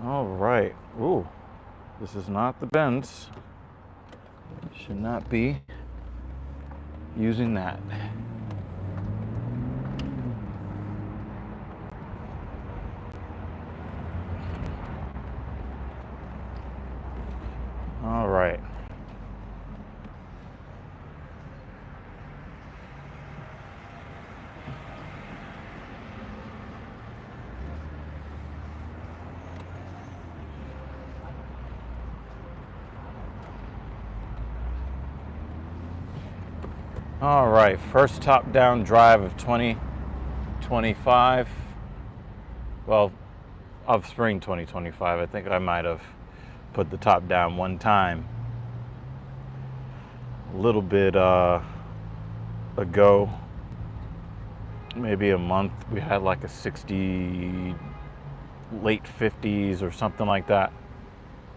All right. Ooh, this is not the Benz. Should not be using that. All right. All right, first top-down drive of 2025. Well, of spring 2025. I think I might have put the top down one time a little bit ago, maybe a month. We had like a 60, late 50s or something like that.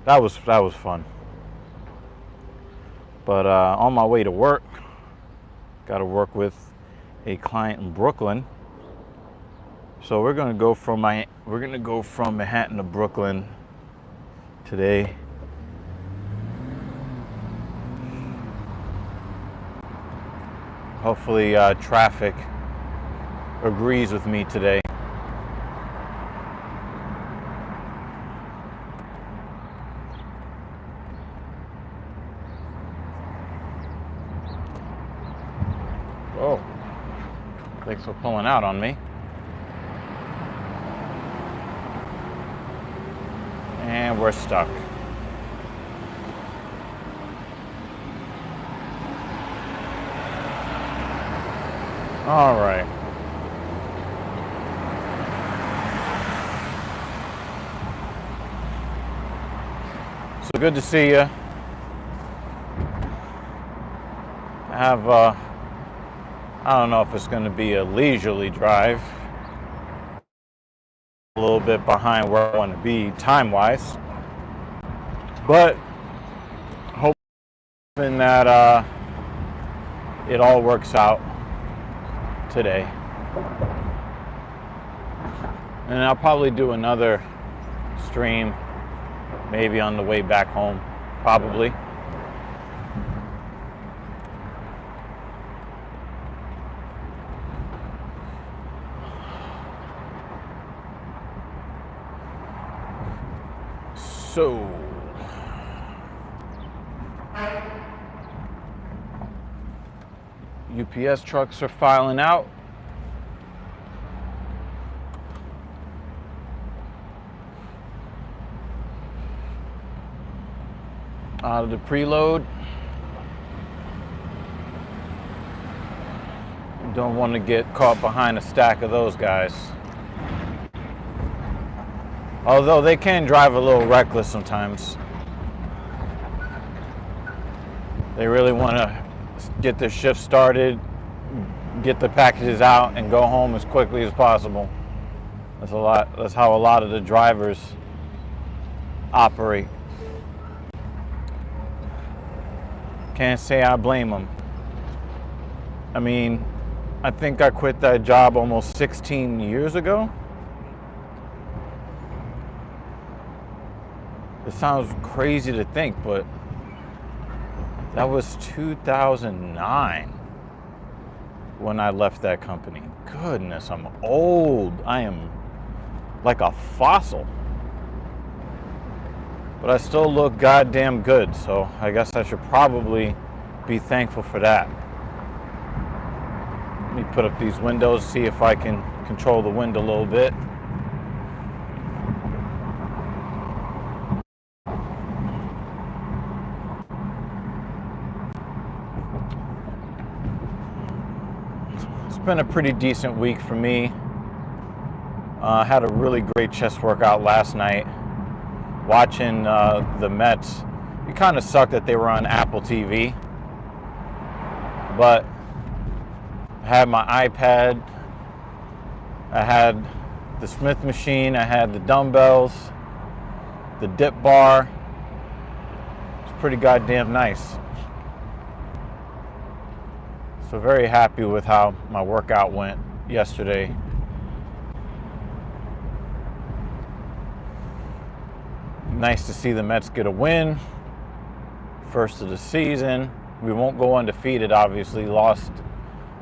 That was fun. But on my way to work, got to work with a client in Brooklyn. So we're gonna go from Manhattan to Brooklyn today. Hopefully traffic agrees with me today. Oh, thanks for pulling out on me. And we're stuck. All right. So good to see you. I have, I don't know if it's going to be a leisurely drive. A little bit behind where I want to be time-wise. But hoping that it all works out today. And I'll probably do another stream maybe on the way back home, probably. So UPS trucks are filing out. Out of the preload. Don't want to get caught behind a stack of those guys. Although they can drive a little reckless sometimes. They really want to get their shift started, get the packages out, and go home as quickly as possible. That's how a lot of the drivers operate. Can't say I blame them. I mean, I think I quit that job almost 16 years ago. It sounds crazy to think, but that was 2009 when I left that company. Goodness, I'm old. I am like a fossil. But I still look goddamn good, so I guess I should probably be thankful for that. Let me put up these windows, see if I can control the wind a little bit. It's been a pretty decent week for me. I had a really great chest workout last night. Watching the Mets. It kind of sucked that they were on Apple TV. But I had my iPad. I had the Smith machine. I had the dumbbells. The dip bar. It's pretty goddamn nice. So very happy with how my workout went yesterday. Nice to see the Mets get a win. First of the season. We won't go undefeated, obviously. Lost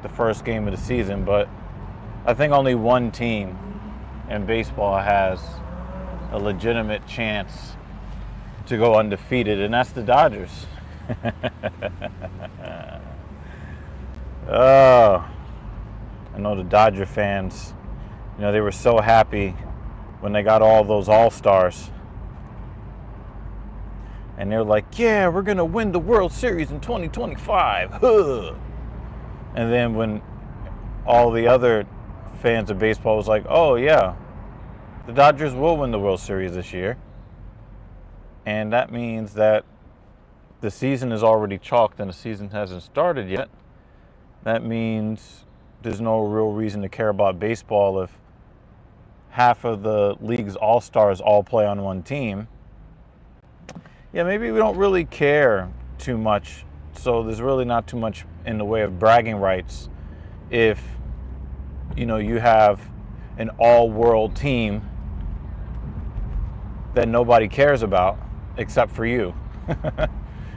the first game of the season, but I think only one team in baseball has a legitimate chance to go undefeated, and that's the Dodgers. Oh, I know the Dodger fans, they were so happy when they got all those All-Stars. And they're like, yeah, we're going to win the World Series in 2025. Huh. And then when all the other fans of baseball was like, oh, yeah, the Dodgers will win the World Series this year. And that means that the season is already chalked and the season hasn't started yet. That means there's no real reason to care about baseball if half of the league's all-stars all play on one team. Yeah, maybe we don't really care too much, so there's really not too much in the way of bragging rights if, you have an all-world team that nobody cares about except for you.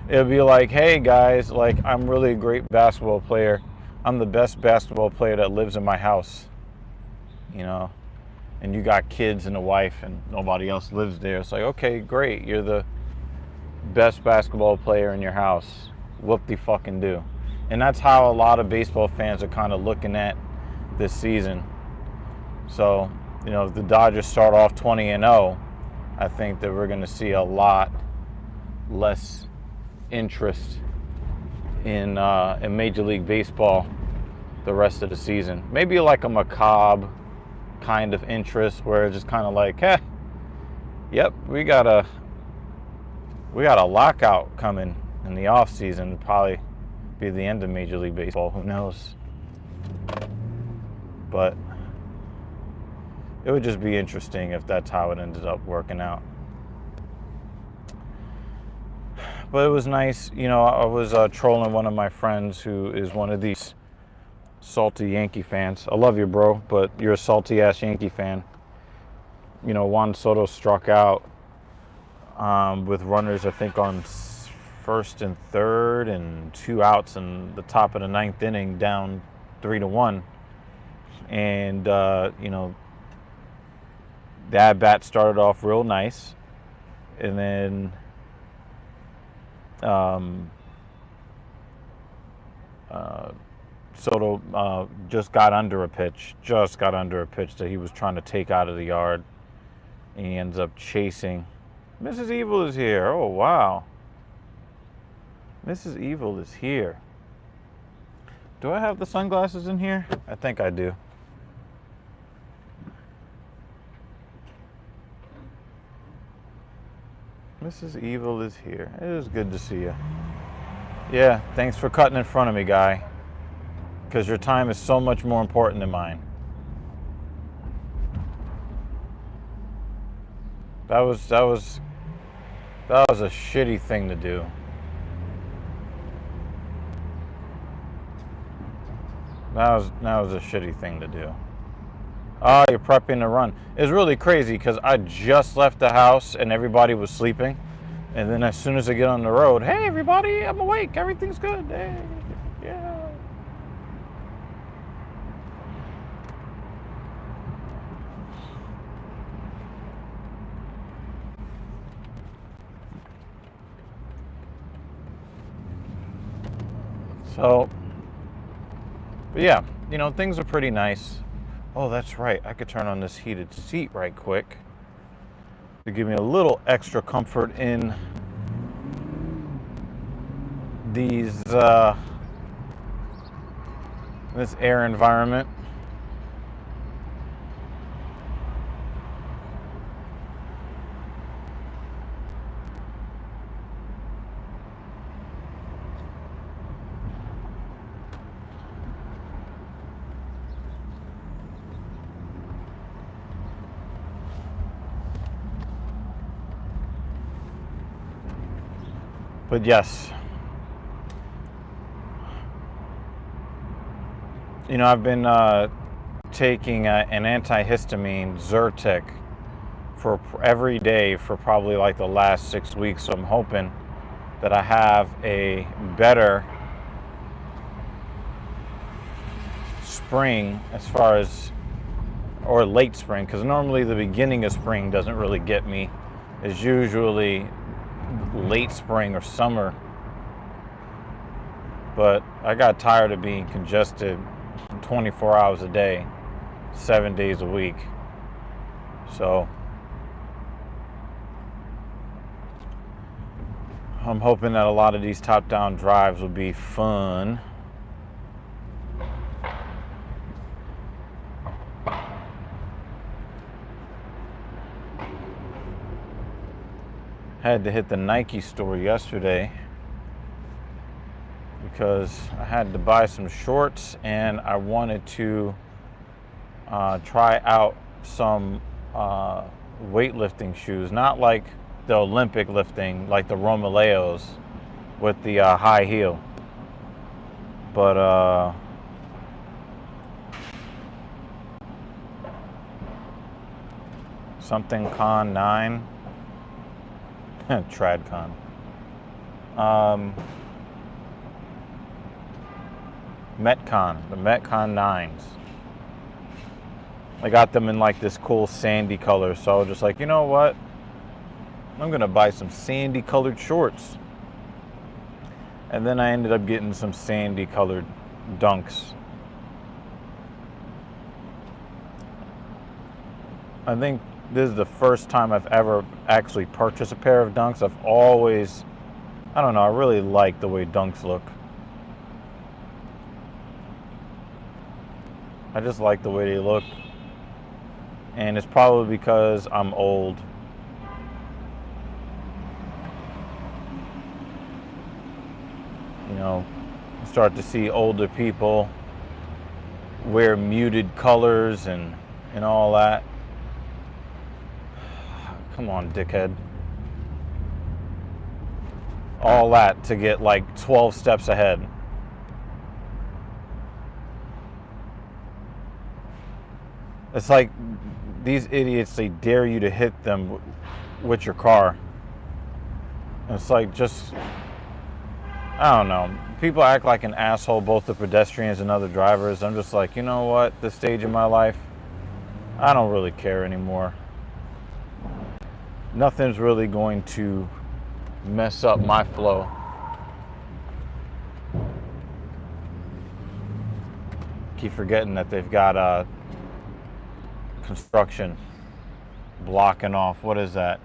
It'll be like, hey guys, I'm really a great basketball player. I'm the best basketball player that lives in my house, and you got kids and a wife and nobody else lives there. It's like, okay, great, you're the best basketball player in your house. Whoop-de-fucking-do. And that's how a lot of baseball fans are kind of looking at this season. So, if the Dodgers start off 20-0, I think that we're going to see a lot less interest in Major League Baseball the rest of the season. Maybe like a macabre kind of interest where it's just kind of like, yep, we got a lockout coming in the off season. It'll probably be the end of Major League Baseball. Who knows? But it would just be interesting if that's how it ended up working out. But it was nice. I was trolling one of my friends who is one of these salty Yankee fans. I love you, bro, but you're a salty-ass Yankee fan. Juan Soto struck out with runners, I think, on first and third and 2 outs in the top of the 9th inning, down 3-1. And, the at-bat started off real nice. And then Soto just got under a pitch that he was trying to take out of the yard. And he ends up chasing. Mrs. Evil is here. Oh, wow. Mrs. Evil is here. Do I have the sunglasses in here? I think I do. Mrs. Evil is here. It is good to see you. Yeah, thanks for cutting in front of me, guy. Because your time is so much more important than mine. That was a shitty thing to do. That was a shitty thing to do. Oh, you're prepping to run. It's really crazy because I just left the house and everybody was sleeping. And then as soon as I get on the road, hey everybody, I'm awake. Everything's good. Hey, yeah. So, but yeah, things are pretty nice. Oh, that's right. I could turn on this heated seat right quick to give me a little extra comfort in these this air environment. But yes, I've been taking an antihistamine, Zyrtec, for every day for probably like the last 6 weeks. So I'm hoping that I have a better spring as far as, or late spring, because normally the beginning of spring doesn't really get me. It's usually late spring or summer. But I got tired of being congested 24 hours a day, 7 days a week. So I'm hoping that a lot of these top-down drives will be fun. Had to hit the Nike store yesterday because I had to buy some shorts and I wanted to try out some weightlifting shoes, not like the Olympic lifting, like the Romaleos with the high heel, but something Con 9. Tradcon. Metcon, the Metcon 9s. I got them in like this cool sandy color, so I was just like, you know what? I'm gonna buy some sandy colored shorts. And then I ended up getting some sandy colored Dunks. I think this is the first time I've ever actually purchased a pair of Dunks. I've always, I don't know, I really like the way Dunks look. I just like the way they look. And it's probably because I'm old. You know, you start to see older people wear muted colors and all that. Come on, dickhead. All that to get like 12 steps ahead. It's like these idiots, they dare you to hit them with your car. It's like just, I don't know. People act like an asshole, both the pedestrians and other drivers. I'm just like, you know what? This stage of my life, I don't really care anymore. Nothing's really going to mess up my flow. Keep forgetting that they've got construction blocking off, what is that?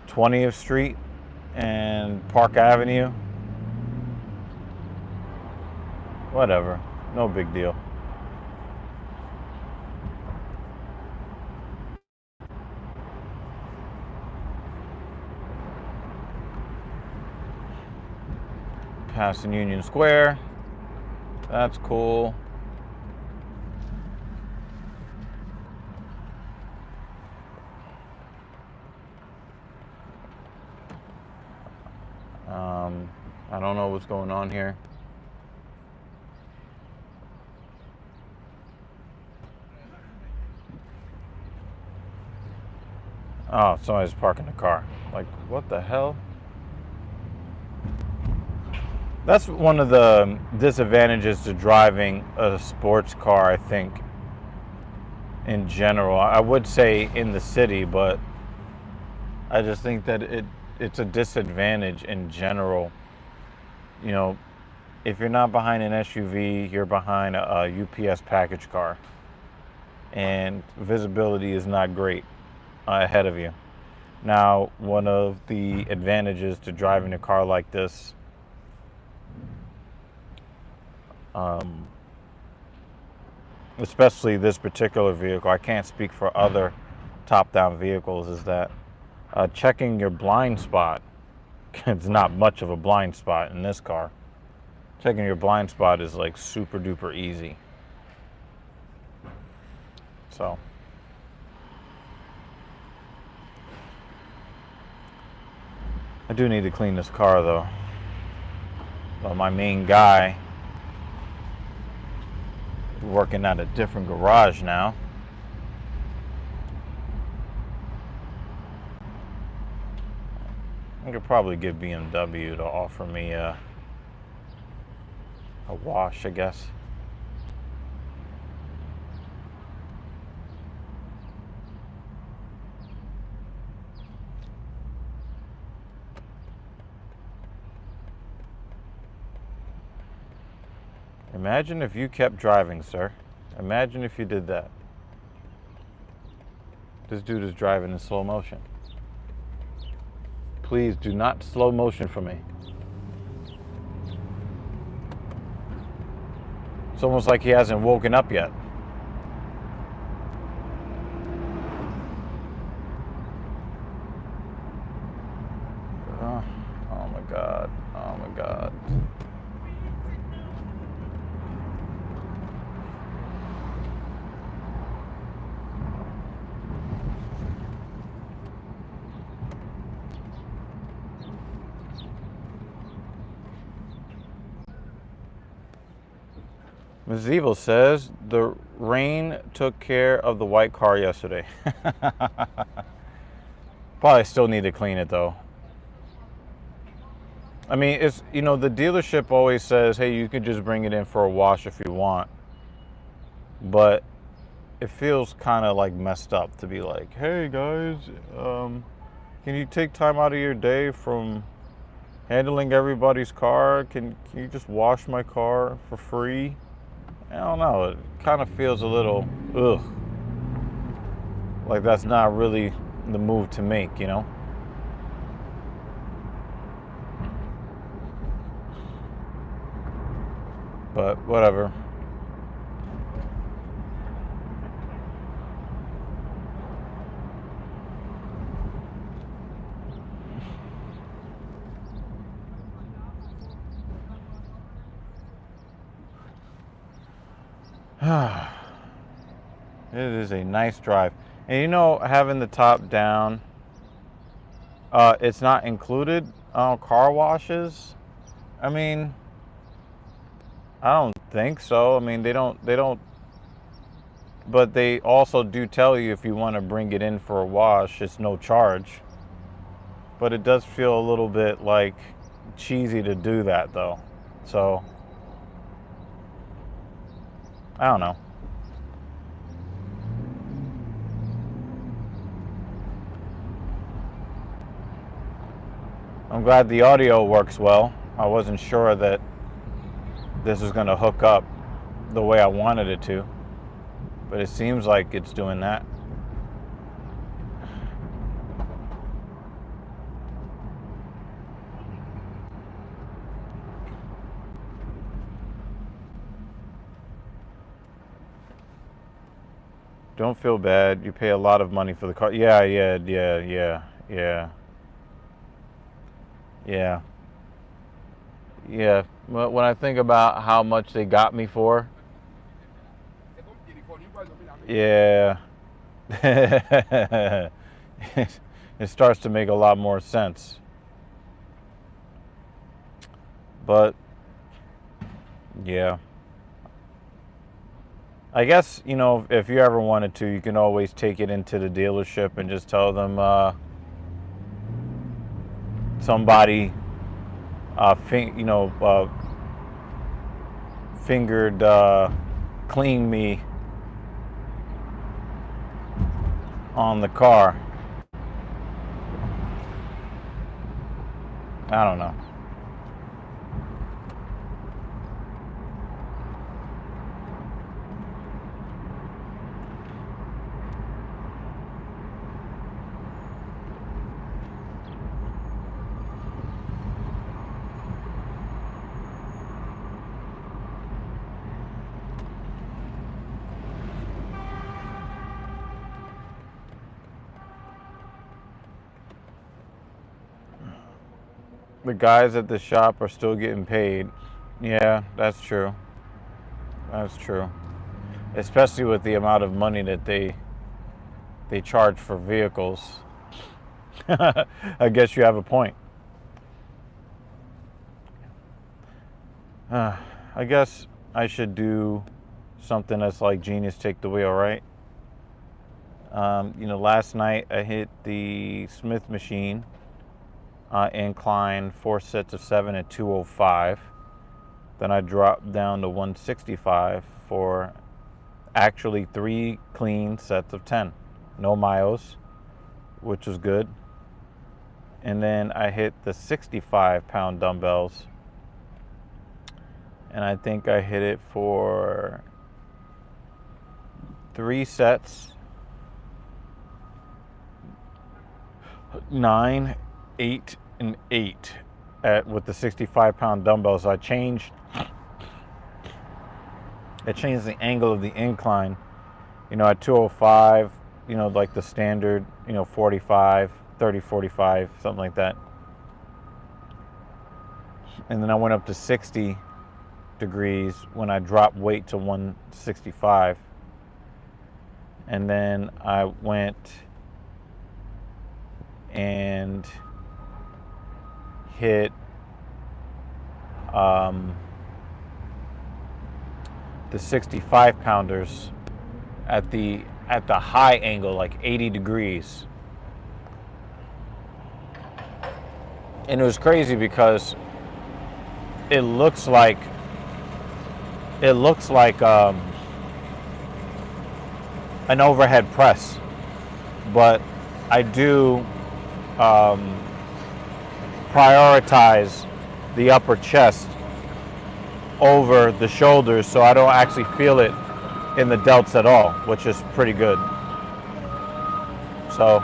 20th Street and Park Avenue. Whatever, no big deal. Passing Union Square. That's cool. I don't know what's going on here. Oh, somebody's parking the car. Like, what the hell? That's one of the disadvantages to driving a sports car, I think, in general. I would say in the city, but I just think that it's a disadvantage in general. You know, if you're not behind an SUV, you're behind a UPS package car. And visibility is not great ahead of you. Now, one of the advantages to driving a car like this, especially this particular vehicle, I can't speak for other top-down vehicles, is that checking your blind spot, it's not much of a blind spot in this car. Checking your blind spot is like super duper easy. So I do need to clean this car though. Well, my main guy working at a different garage now. I could probably get BMW to offer me a wash, I guess. Imagine if you kept driving, sir. Imagine if you did that. This dude is driving in slow motion. Please do not slow motion for me. It's almost like he hasn't woken up yet. Oh my God. Oh my God. Ms. Evil says the rain took care of the white car yesterday. Probably still need to clean it though. I mean, it's, you know, the dealership always says, hey, you could just bring it in for a wash if you want. But it feels kind of like messed up to be like, hey guys, can you take time out of your day from handling everybody's car? Can you just wash my car for free? I don't know. It kind of feels a little, ugh. Like that's not really the move to make, you know? But whatever. It is a nice drive. And you know, having the top down, it's not included car washes. I mean, I don't think so. I mean, they don't, but they also do tell you if you want to bring it in for a wash, it's no charge. But it does feel a little bit like cheesy to do that though. So, I don't know. I'm glad the audio works well. I wasn't sure that this is going to hook up the way I wanted it to, but it seems like it's doing that. Don't feel bad. You pay a lot of money for the car. Yeah. Well, when I think about how much they got me for, yeah, it starts to make a lot more sense. But yeah, I guess, you know, if you ever wanted to, you can always take it into the dealership and just tell them somebody fingered clean me on the car. I don't know. The guys at the shop are still getting paid. Yeah, that's true. That's true. Especially with the amount of money that they charge for vehicles. I guess you have a point. I guess I should do something that's like Genius Take the Wheel, right? You know, last night I hit the Smith machine. incline, 4 sets of 7 at 205. Then I dropped down to 165 for actually 3 clean sets of 10. No myos, which was good. And then I hit the 65-pound dumbbells. And I think I hit it for 3 sets, 9, 8, and 8 with the 65-pound dumbbells. I changed the angle of the incline, at 205, like the standard, 45, 30, 45, something like that. And then I went up to 60 degrees when I dropped weight to 165. And then I went and hit the 65 pounders at the high angle, like 80 degrees. And it was crazy because it looks like an overhead press, but I do prioritize the upper chest over the shoulders, so I don't actually feel it in the delts at all, which is pretty good. So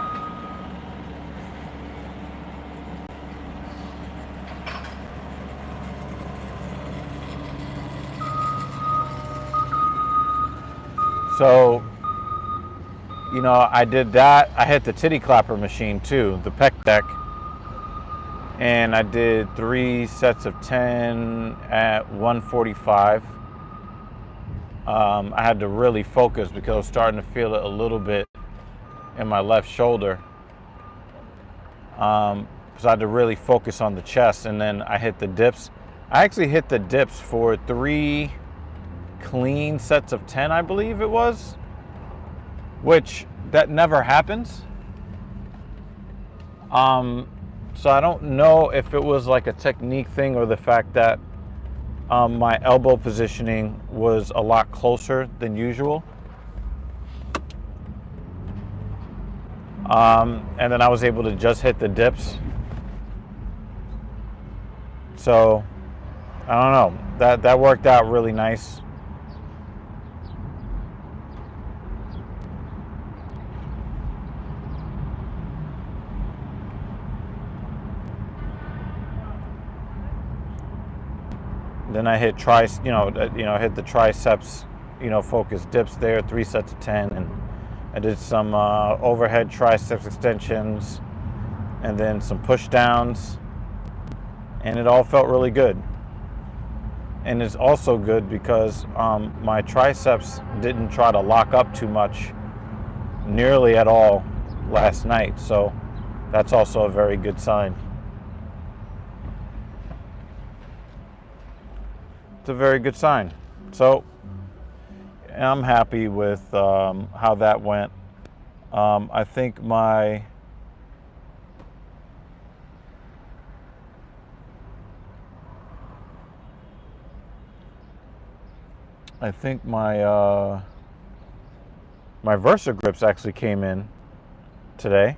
I did that. I hit the titty clapper machine too, the pec deck. And I did 3 sets of 10 at 145. I had to really focus because I was starting to feel it a little bit in my left shoulder. So I had to really focus on the chest, and then I hit the dips. I actually hit the dips for 3 clean sets of 10, I believe it was, which that never happens. So I don't know if it was like a technique thing or the fact that my elbow positioning was a lot closer than usual. And then I was able to just hit the dips. So I don't know, that worked out really nice. Then I hit hit the triceps, focused dips there, 3 sets of 10, and I did some overhead triceps extensions, and then some push downs, and it all felt really good. And it's also good because my triceps didn't try to lock up too much, nearly at all, last night, so that's also a very good sign. It's a very good sign. So I'm happy with how that went. I think my my Versa grips actually came in today.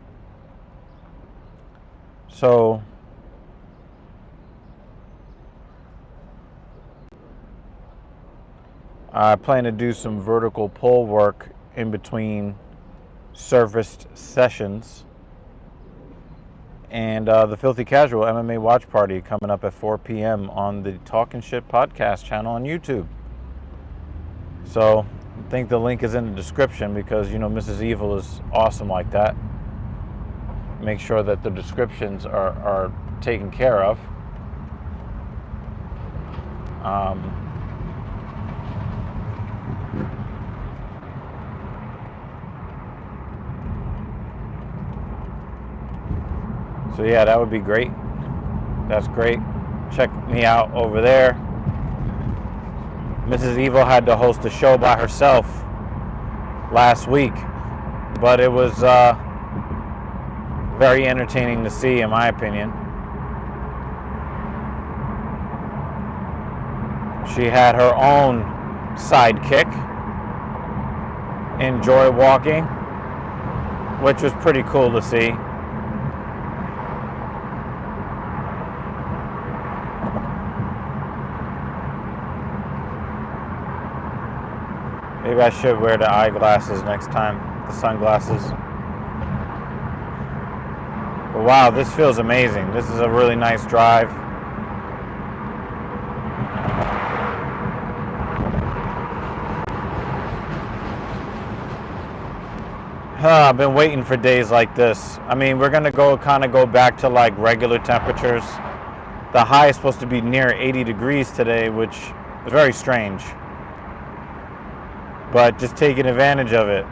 So I plan to do some vertical pull work in between serviced sessions. And the Filthy Casual MMA watch party coming up at 4 p.m. on the Talkin' Shit podcast channel on YouTube. So I think the link is in the description because, Mrs. Evil is awesome like that. Make sure that the descriptions are taken care of. So yeah, that would be great. That's great. Check me out over there. Mrs. Evil had to host a show by herself last week, but it was very entertaining to see, in my opinion. She had her own sidekick, Enjoy Walking, which was pretty cool to see. Maybe I should wear the eyeglasses next time, the sunglasses. But wow, this feels amazing. This is a really nice drive. I've been waiting for days like this. I mean, we're gonna kind of go back to like regular temperatures. The high is supposed to be near 80 degrees today, which is very strange. But just taking advantage of it.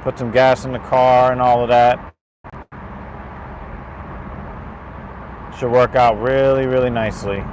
Put some gas in the car and all of that. Should work out really, really nicely.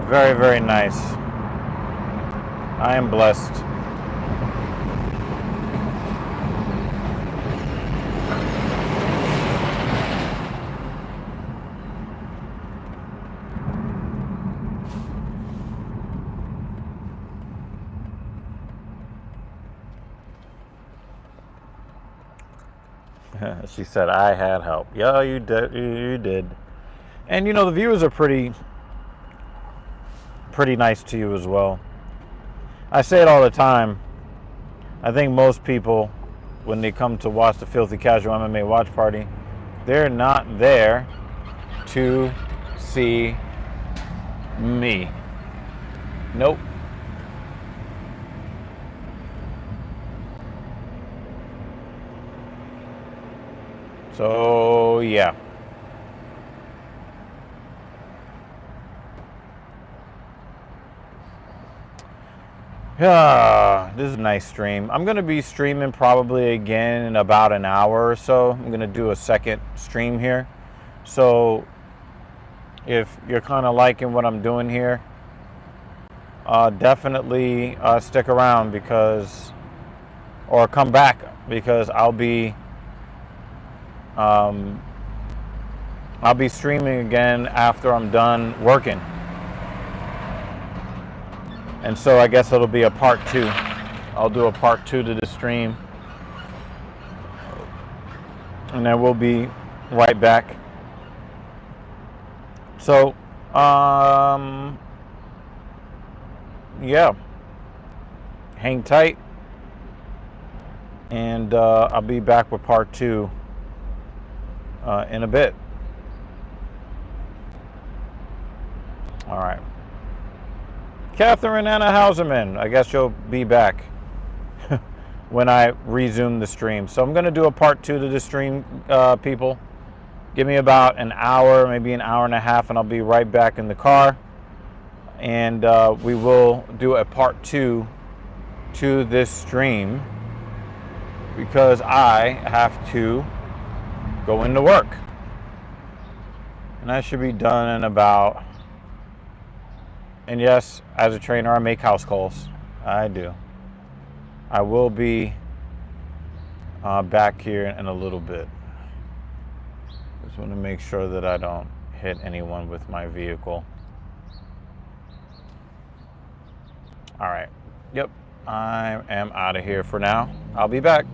Very, very nice. I am blessed. She said, I had help. Yeah, you did. You did. And you know, the viewers are pretty nice to you as well. I say it all the time. I think most people, when they come to watch the Filthy Casual MMA watch party, they're not there to see me. Nope. So, yeah. This is a nice stream. I'm going to be streaming probably again in about an hour or so. I'm going to do a second stream here. So if you're kind of liking what I'm doing here, definitely stick around or come back, because I'll be streaming again after I'm done working. And so I guess it'll be a part 2. I'll do a part 2 to the stream. And then we'll be right back. So, yeah. Hang tight. And I'll be back with part 2 in a bit. All right. Catherine Anna Hauserman, I guess you'll be back when I resume the stream. So I'm going to do a part 2 to the stream, people. Give me about an hour, maybe an hour and a half, and I'll be right back in the car. And we will do a part 2 to this stream, because I have to go into work. And I should be done in about... And yes, as a trainer, I make house calls. I do. I will be back here in a little bit. Just want to make sure that I don't hit anyone with my vehicle. All right. Yep. I am out of here for now. I'll be back.